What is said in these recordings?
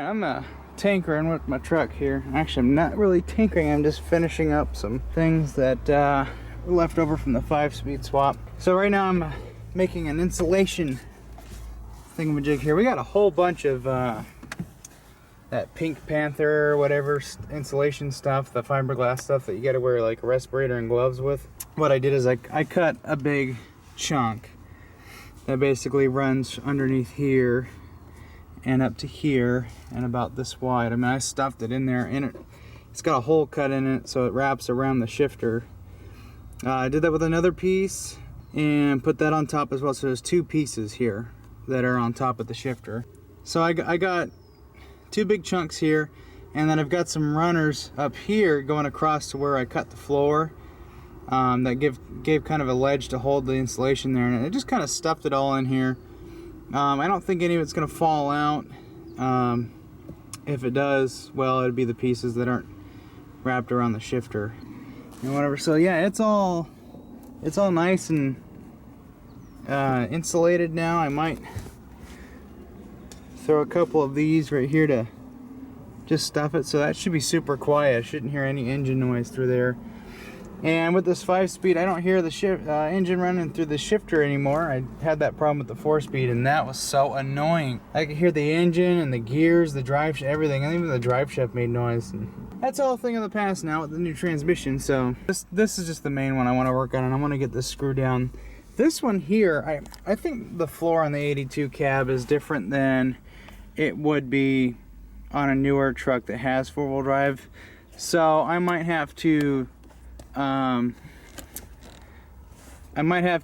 I'm tinkering with my truck here. Actually, I'm not really tinkering, I'm just finishing up some things that were left over from the 5-speed swap. So right now I'm making an insulation thingamajig here. We got a whole bunch of that Pink Panther or whatever insulation stuff, the fiberglass stuff that you gotta wear like a respirator and gloves with. What I did is I cut a big chunk that basically runs underneath here and up to here and about this wide. I mean, I stuffed it in there, and it's got a hole cut in it so it wraps around the shifter. I did that with another piece and put that on top as well, so there's 2 pieces here that are on top of the shifter. So I got 2 big chunks here, and then I've got some runners up here going across to where I cut the floor that gave kind of a ledge to hold the insulation there, and I just kind of stuffed it all in here. I don't think any of it's going to fall out. If it does, well, it'd be the pieces that aren't wrapped around the shifter and whatever. So yeah, it's all nice and insulated now. I might throw a couple of these right here to just stuff it, so that should be super quiet. I shouldn't hear any engine noise through there. And with this 5-speed, I don't hear the engine running through the shifter anymore. I had that problem with the 4-speed, and that was so annoying. I could hear the engine and the gears, the drive, everything, and even the drive shaft made noise. And that's all a thing of the past now with the new transmission. So this is just the main one I want to work on, and I want to get this screw down. This one here, I think the floor on the 82 cab is different than it would be on a newer truck that has 4-wheel drive. So I might have to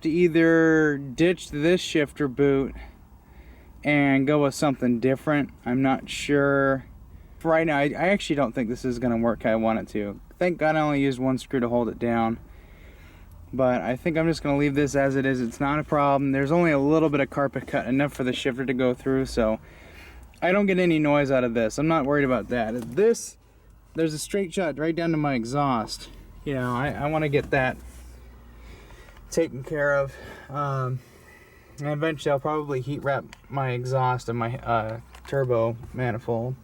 either ditch this shifter boot and go with something different. I'm not sure. For right now, I actually don't think this is going to work how I want it to. Thank God I only used 1 screw to hold it down. But I think I'm just going to leave this as it is. It's not a problem. There's only a little bit of carpet cut, enough for the shifter to go through, so I don't get any noise out of this. I'm not worried about that. There's a straight shot right down to my exhaust. You know, I want to get that taken care of. And eventually I'll probably heat wrap my exhaust and my turbo manifold.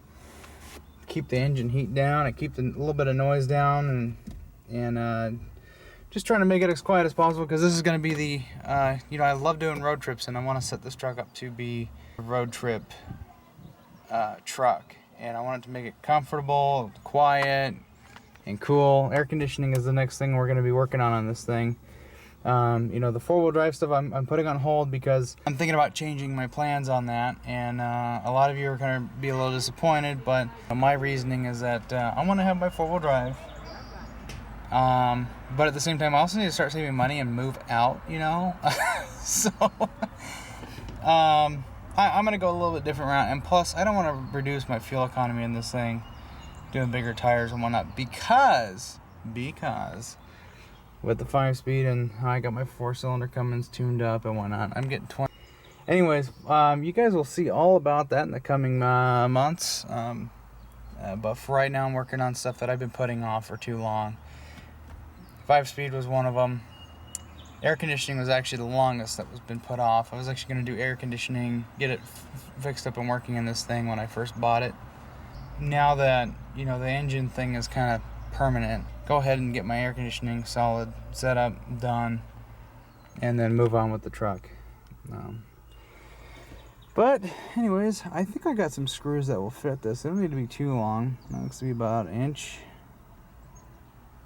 Keep the engine heat down and keep a little bit of noise down, and just trying to make it as quiet as possible, because this is going to be the, you know, I love doing road trips, and I want to set this truck up to be a road trip truck. And I want it to make it comfortable, quiet, and cool. Air conditioning is the next thing we're going to be working on this thing. You know, the 4-wheel drive stuff I'm putting on hold because I'm thinking about changing my plans on that, and a lot of you are going to be a little disappointed, but my reasoning is that I want to have my 4-wheel drive, but at the same time I also need to start saving money and move out, you know. So I'm going to go a little bit different route, and plus I don't want to reduce my fuel economy in this thing doing bigger tires and whatnot, because with the 5-speed and I got my 4-cylinder Cummins tuned up and whatnot, I'm getting 20. Anyways, you guys will see all about that in the coming months, but for right now I'm working on stuff that I've been putting off for too long. 5-speed was one of them. Air conditioning was actually the longest that was been put off. I was actually going to do air conditioning, get it fixed up and working in this thing when I first bought it. Now that, you know, the engine thing is kind of permanent, go ahead and get my air conditioning solid, set up, done, and then move on with the truck. But anyways, I think I got some screws that will fit this. They don't need to be too long. It looks to be about an inch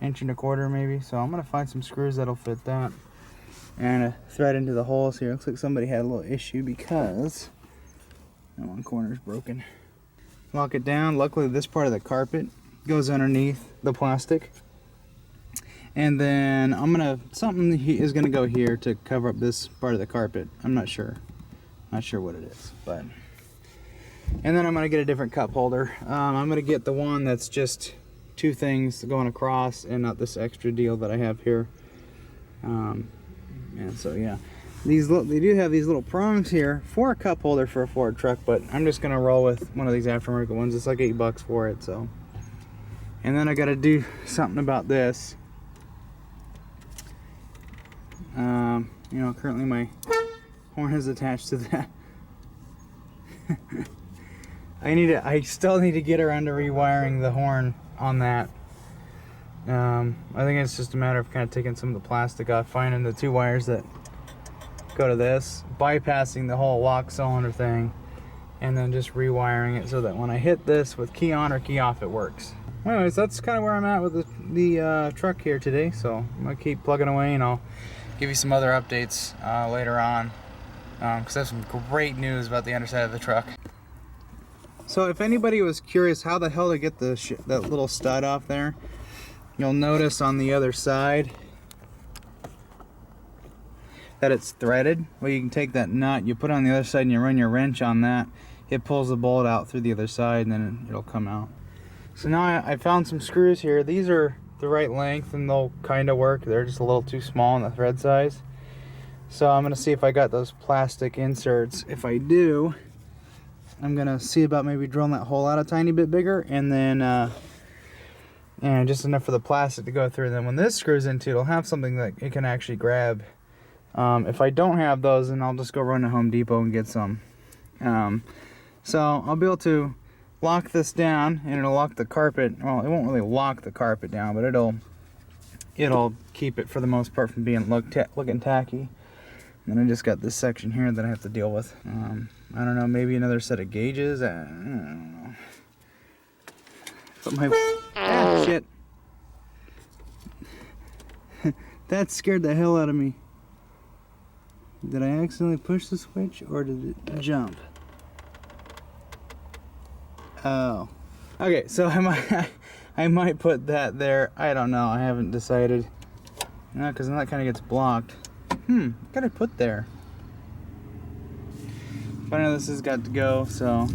and a quarter maybe. So I'm gonna find some screws that'll fit that, and thread into the holes here. Looks like somebody had a little issue because that one corner's broken. Lock it down. Luckily this part of the carpet goes underneath the plastic, and then something is gonna go here to cover up this part of the carpet. I'm not sure what it is, but, and then I'm gonna get a different cup holder. I'm gonna get the one that's just 2 things going across and not this extra deal that I have here. And so yeah, they do have these little prongs here for a cup holder for a Ford truck, but I'm just gonna roll with one of these aftermarket ones. It's like $8 for it. So, and then I got to do something about this. You know, currently my horn is attached to that. I still need to get around to rewiring the horn on that. I think it's just a matter of kind of taking some of the plastic off, finding the 2 wires that go to this, bypassing the whole lock cylinder thing, and then just rewiring it so that when I hit this with key on or key off, it works. Anyways, that's kind of where I'm at with the truck here today, so I'm gonna keep plugging away, and I'll give you some other updates later on, because I have some great news about the underside of the truck. So if anybody was curious how the hell to get that little stud off there, you'll notice on the other side that it's threaded. Well, you can take that nut, you put it on the other side, and you run your wrench on that. It pulls the bolt out through the other side, and then it'll come out. So now I found some screws here. These are the right length, and they'll kind of work. They're just a little too small in the thread size. So I'm gonna see if I got those plastic inserts. If I do, I'm gonna see about maybe drilling that hole out a tiny bit bigger, and then and just enough for the plastic to go through. And then when this screws into, it'll have something that it can actually grab. If I don't have those, then I'll just go run to Home Depot and get some. So I'll be able to lock this down, and it'll lock the carpet. Well, it won't really lock the carpet down, but it'll keep it for the most part from being looking tacky. And I just got this section here that I have to deal with. I don't know, maybe another set of gauges. I don't know. Shit. That scared the hell out of me. Did I accidentally push the switch, or did it jump? Oh. Okay, so I might put that there. I don't know. I haven't decided. No, because then that kind of gets blocked. What can I put there? But I know this has got to go, so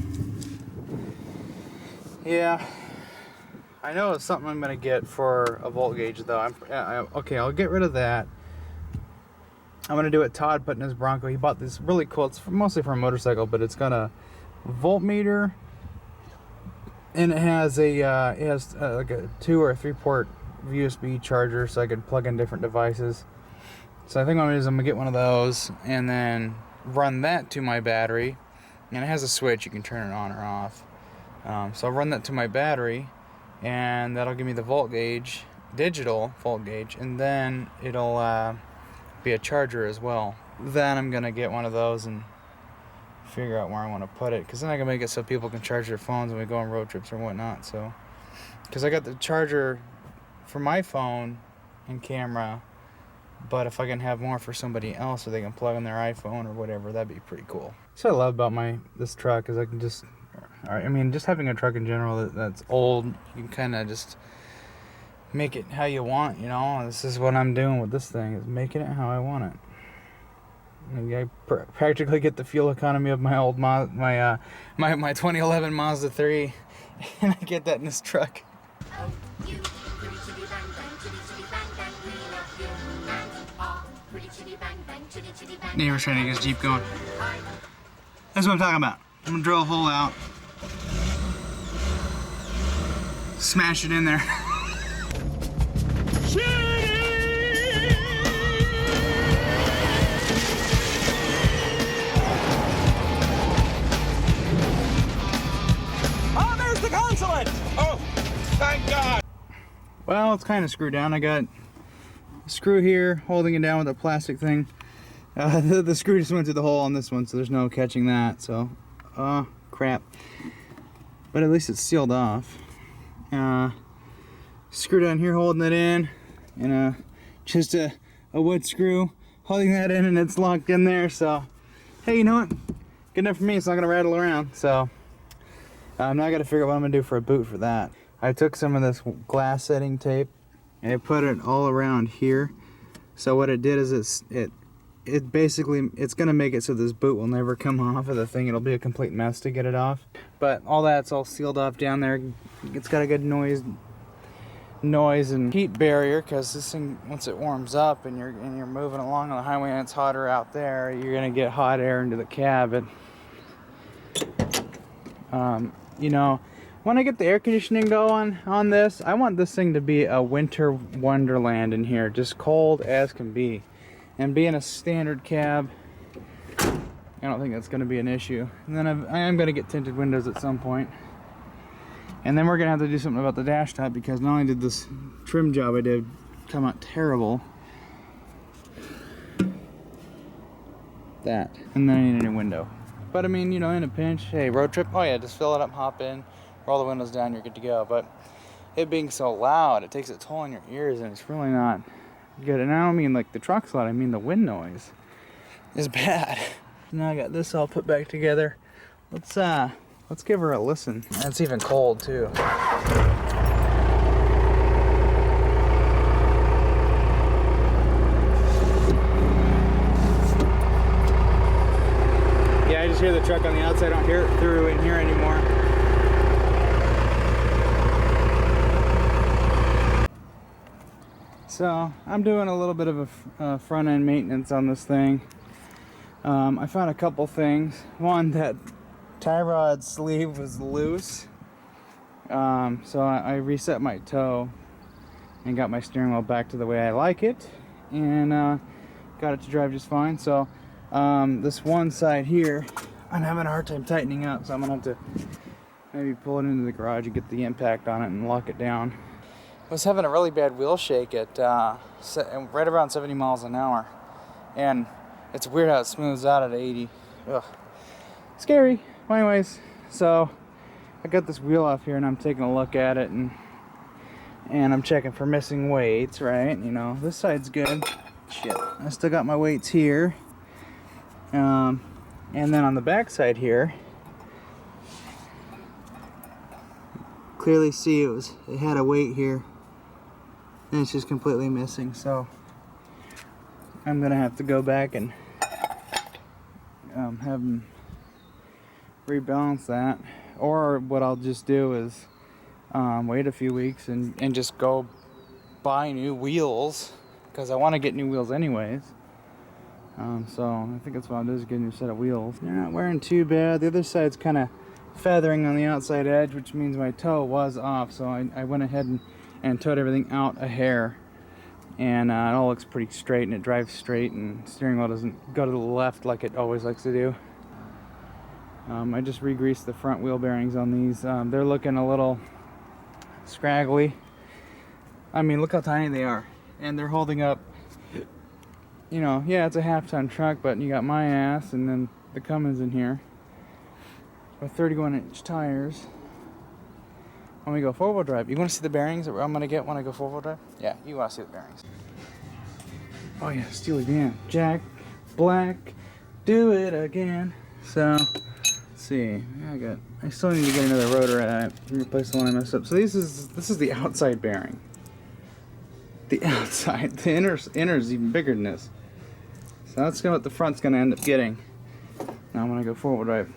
yeah. I know it's something I'm gonna get for a volt gauge, though. Okay, I'll get rid of that. I'm gonna do what Todd put in his Bronco. He bought this really cool. It's mostly for a motorcycle, but it's got a voltmeter, and it has like a 2 or 3 port USB charger, so I can plug in different devices. So I think what I'm gonna do is I'm gonna get one of those and then run that to my battery, and it has a switch, you can turn it on or off. So I'll run that to my battery, and that'll give me the volt gauge, digital volt gauge, and then it'll be a charger as well. Then I'm gonna get one of those and figure out where I want to put it, because then I can make it so people can charge their phones when we go on road trips or whatnot. So, because I got the charger for my phone and camera, but if I can have more for somebody else so they can plug in their iPhone or whatever, that'd be pretty cool. So I love about this truck is I can just having a truck in general that's old, you can kind of just make it how you want, you know. This is what I'm doing with this thing, is making it how I want it. I practically get the fuel economy of my old my 2011 Mazda 3, and I get that in this truck. Neighbor's trying to get his Jeep going. That's what I'm talking about. I'm gonna drill a hole out, smash it in there. Oh, there's the consulate! Oh, thank God! Well, it's kind of screwed down. I got a screw here holding it down with a plastic thing. The screw just went through the hole on this one, so there's no catching that. So, crap. But at least it's sealed off. Screw down here holding it in, and just a wood screw holding that in, and it's locked in there. So, hey, you know what? Good enough for me. It's not gonna rattle around. So, I'm now got to figure out what I'm gonna do for a boot for that. I took some of this glass setting tape and I put it all around here. So what it did is it basically, it's gonna make it so this boot will never come off of the thing. It'll be a complete mess to get it off. But all that's all sealed off down there. It's got a good noise and heat barrier, because this thing, once it warms up and you're moving along on the highway and it's hotter out there, you're gonna get hot air into the cab. And you know, when I get the air conditioning going on this, I want this thing to be a winter wonderland in here, just cold as can be. And being a standard cab, I don't think that's going to be an issue. And then I am going to get tinted windows at some point. And then we're going to have to do something about the dash top, because not only did this trim job I did come out terrible, and then I need a new window. But I mean, you know, in a pinch, hey, road trip, oh yeah, just fill it up, hop in, roll the windows down, you're good to go. But it being so loud, it takes a toll on your ears, and it's really not good. And I don't mean like the truck's loud, I mean the wind noise is bad. Now I got this all put back together. Let's give her a listen. And it's even cold too. Yeah, I just hear the truck on the outside. I don't hear it through in here anymore. So I'm doing a little bit of a front end maintenance on this thing. I found a couple things. One, that tie rod sleeve was loose, so I reset my toe and got my steering wheel back to the way I like it, and got it to drive just fine. So this one side here, I'm having a hard time tightening up, so I'm gonna have to maybe pull it into the garage and get the impact on it and lock it down. I was having a really bad wheel shake at right around 70 miles an hour, and it's weird how it smooths out at 80. Ugh. Scary. Well, anyways, so I got this wheel off here and I'm taking a look at it, and I'm checking for missing weights, right? You know, this side's good. Shit. I still got my weights here. And then on the back side here, clearly see it had a weight here, and it's just completely missing. So I'm gonna have to go back and have them rebalance that, or what I'll just do is wait a few weeks and just go buy new wheels, because I want to get new wheels anyways. So I think that's what I'll do, is get a new set of wheels. They're not wearing too bad. The other side's kind of feathering on the outside edge, which means my toe was off, so I went ahead and towed everything out a hair, and it all looks pretty straight, and it drives straight, and the steering wheel doesn't go to the left like it always likes to do. I just re-greased the front wheel bearings on these. They're looking a little scraggly. I mean, look how tiny they are, and they're holding up. You know, yeah, it's a half-ton truck, but you got my ass and then the Cummins in here with 31-inch tires. When we go four-wheel drive, you want to see the bearings that I'm going to get when I go four-wheel drive? Yeah, you want to see the bearings. Oh yeah, Steely Dan, Jack Black, do it again. So, let's see. I still need to get another rotor and replace the one I messed up. So this is the outside bearing. The outside, the inner is even bigger than this. So that's what the front's gonna end up getting. Now I'm gonna go four-wheel drive.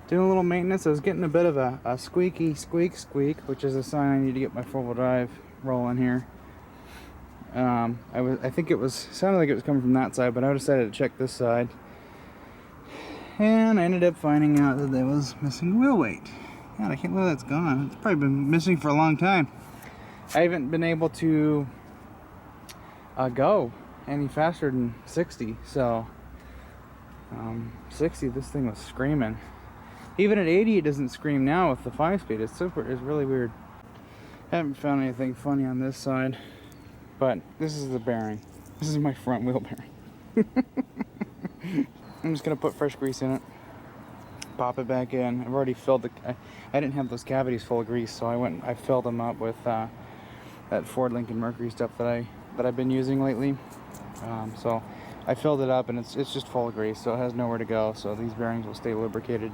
Doing a little maintenance. I was getting a bit of a squeaky squeak, which is a sign I need to get my four-wheel drive rolling here. I think it sounded like it was coming from that side, but I decided to check this side, and I ended up finding out that there was missing wheel weight. God, I can't believe that's gone. It's probably been missing for a long time. I haven't been able to go any faster than 60, so 60, this thing was screaming. Even at 80 it doesn't scream now with the 5-speed. It's really weird. Haven't found anything funny on this side, but this is the bearing. This is my front wheel bearing. I'm just gonna put fresh grease in it, pop it back in. I've already filled I didn't have those cavities full of grease, so I filled them up with that Ford Lincoln Mercury stuff that I've been using lately. So I filled it up, and it's just full of grease, so it has nowhere to go. So these bearings will stay lubricated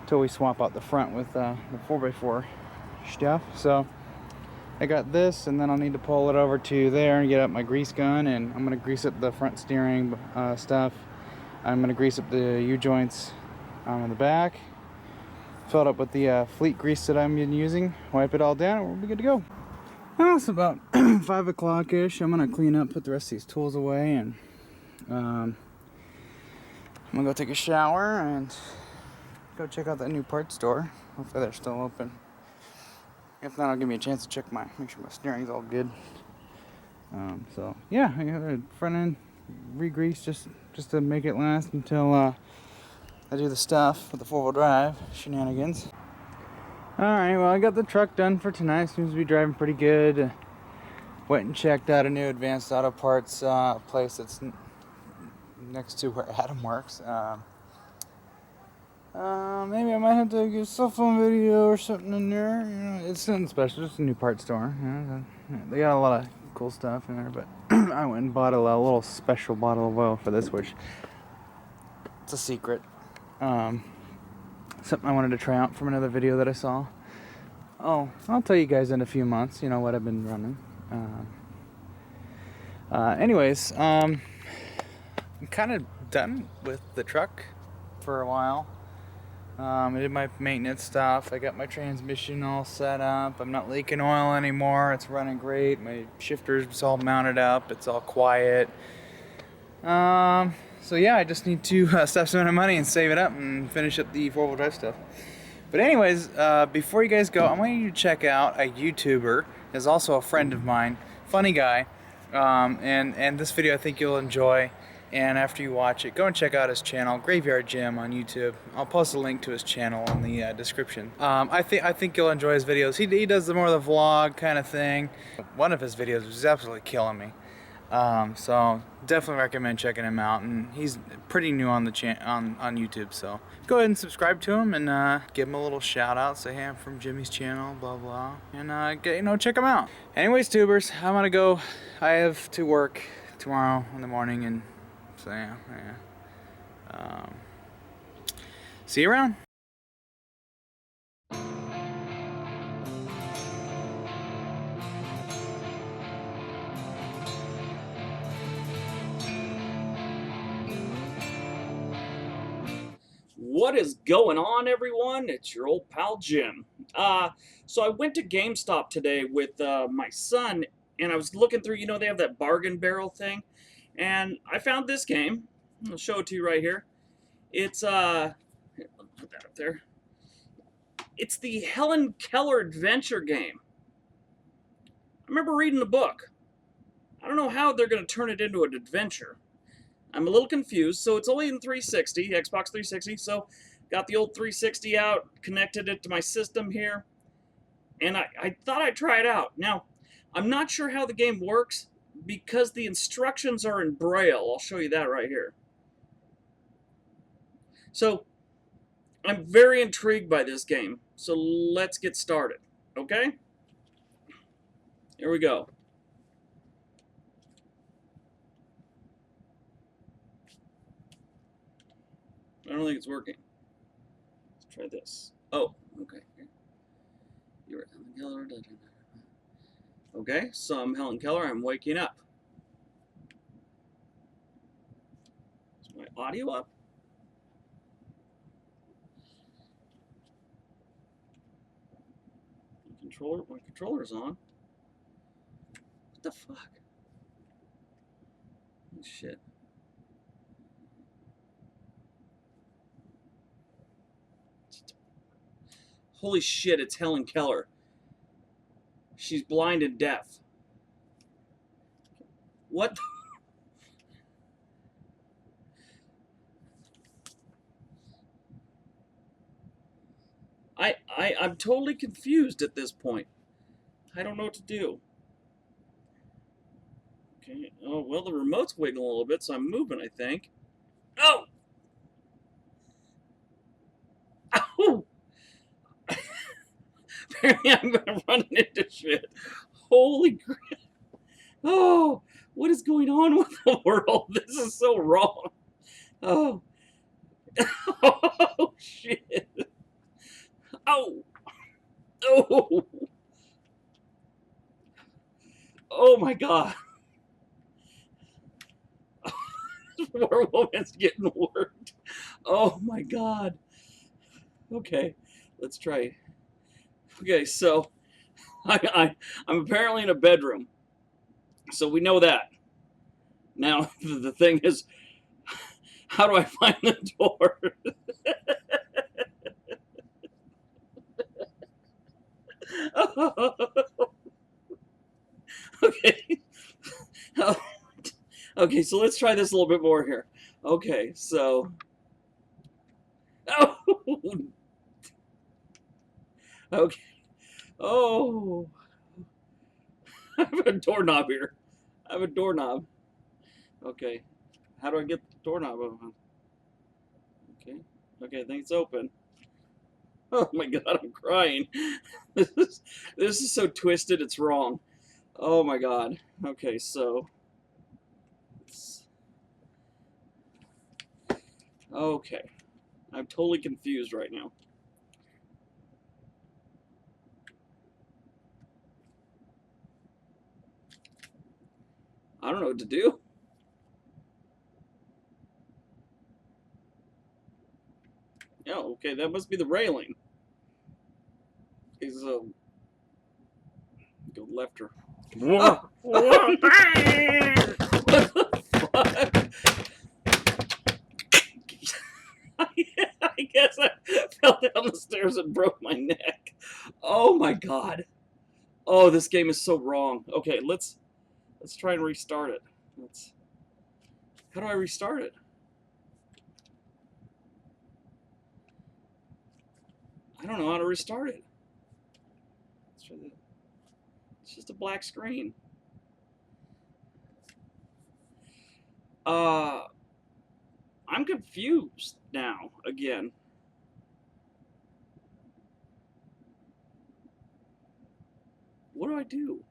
until we swap out the front with the 4x4 stuff. So I got this, and then I'll need to pull it over to there and get up my grease gun, and I'm gonna grease up the front steering stuff. I'm gonna grease up the U-joints on the back, fill it up with the Fleet grease that I've been using, wipe it all down, and we'll be good to go. Well, it's about 5 o'clock-ish. I'm going to clean up, put the rest of these tools away, and I'm going to go take a shower and go check out that new parts store. Hopefully they're still open. If not, I'll give me a chance to make sure my steering's all good. So, yeah, I got the front end re-greased just to make it last until I do the stuff with the 4-wheel drive shenanigans. Alright, well I got the truck done for tonight. Seems to be driving pretty good. Went and checked out a new Advanced Auto Parts place that's next to where Adam works. Maybe I might have to get a cell phone video or something in there. You know, it's nothing special, just a new part store. You know, they got a lot of cool stuff in there, but I went and bought a little special bottle of oil for this, which it's a secret. Something I wanted to try out from another video that I saw. Oh, I'll tell you guys in a few months, you know, what I've been running. Anyways, I'm kind of done with the truck for a while. I did my maintenance stuff. I got my transmission all set up. I'm not leaking oil anymore. It's running great. My shifter's all mounted up. It's all quiet. So yeah, I just need to stop spending money and save it up and finish up the 4-wheel drive stuff. But anyways, before you guys go, I want you to check out a YouTuber. He's also a friend of mine. Funny guy. And this video I think you'll enjoy. And after you watch it, go and check out his channel, Graveyard Jim on YouTube. I'll post a link to his channel in the description. I think you'll enjoy his videos. He does more of the vlog kind of thing. One of his videos was absolutely killing me. So definitely recommend checking him out. And he's pretty new on the on YouTube, so go ahead and subscribe to him and give him a little shout out. Say, hey, I'm from Jimmy's channel, blah blah, and check him out. Anyways, tubers, I'm gonna go. I have to work tomorrow in the morning, and so yeah. See you around. What is going on, everyone? It's your old pal Jim. So I went to GameStop today with my son, and I was looking through, you know, they have that bargain barrel thing, and I found this game. I'll show it to you right here. It's here, I'll put that up there. It's the Helen Keller adventure game. I remember reading the book. I don't know how they're going to turn it into an adventure. I'm a little confused. So it's only in 360, Xbox 360. So got the old 360 out, connected it to my system here, and I thought I'd try it out. Now, I'm not sure how the game works because the instructions are in Braille. I'll show you that right here. So I'm very intrigued by this game. So let's get started, okay? Here we go. I don't think it's working. Let's try this. Oh, okay. You're Helen Keller. Okay, so I'm Helen Keller. I'm waking up. Is my audio up? My controller's on. What the fuck? Oh, shit. Holy shit, it's Helen Keller. She's blind and deaf. What? I'm totally confused at this point. I don't know what to do. Okay, oh, well, the remote's wiggling a little bit, so I'm moving, I think. Oh! Ow! Apparently I'm running into shit. Holy crap. Oh, what is going on with the world? This is so wrong. Oh. Oh, shit. Oh. Oh. Oh, my God. Poor woman's getting worked. Oh, my God. Okay, let's try. Okay, so I'm apparently in a bedroom. So we know that. Now, the thing is, how do I find the door? Okay. Okay, so let's try this a little bit more here. Okay, so Okay. Oh. I have a doorknob here. I have a doorknob. Okay. How do I get the doorknob open? Okay. Okay, I think it's open. Oh my god, I'm crying. This is so twisted, it's wrong. Oh my god. Okay, so okay. I'm totally confused right now. I don't know what to do. Oh, okay, that must be the railing. Is go left or What? what the fuck? I guess I fell down the stairs and broke my neck. Oh my god. Oh, this game is so wrong. Okay, let's try and restart it. How do I restart it? I don't know how to restart it. Let's try that. It's just a black screen. I'm confused now again. What do I do?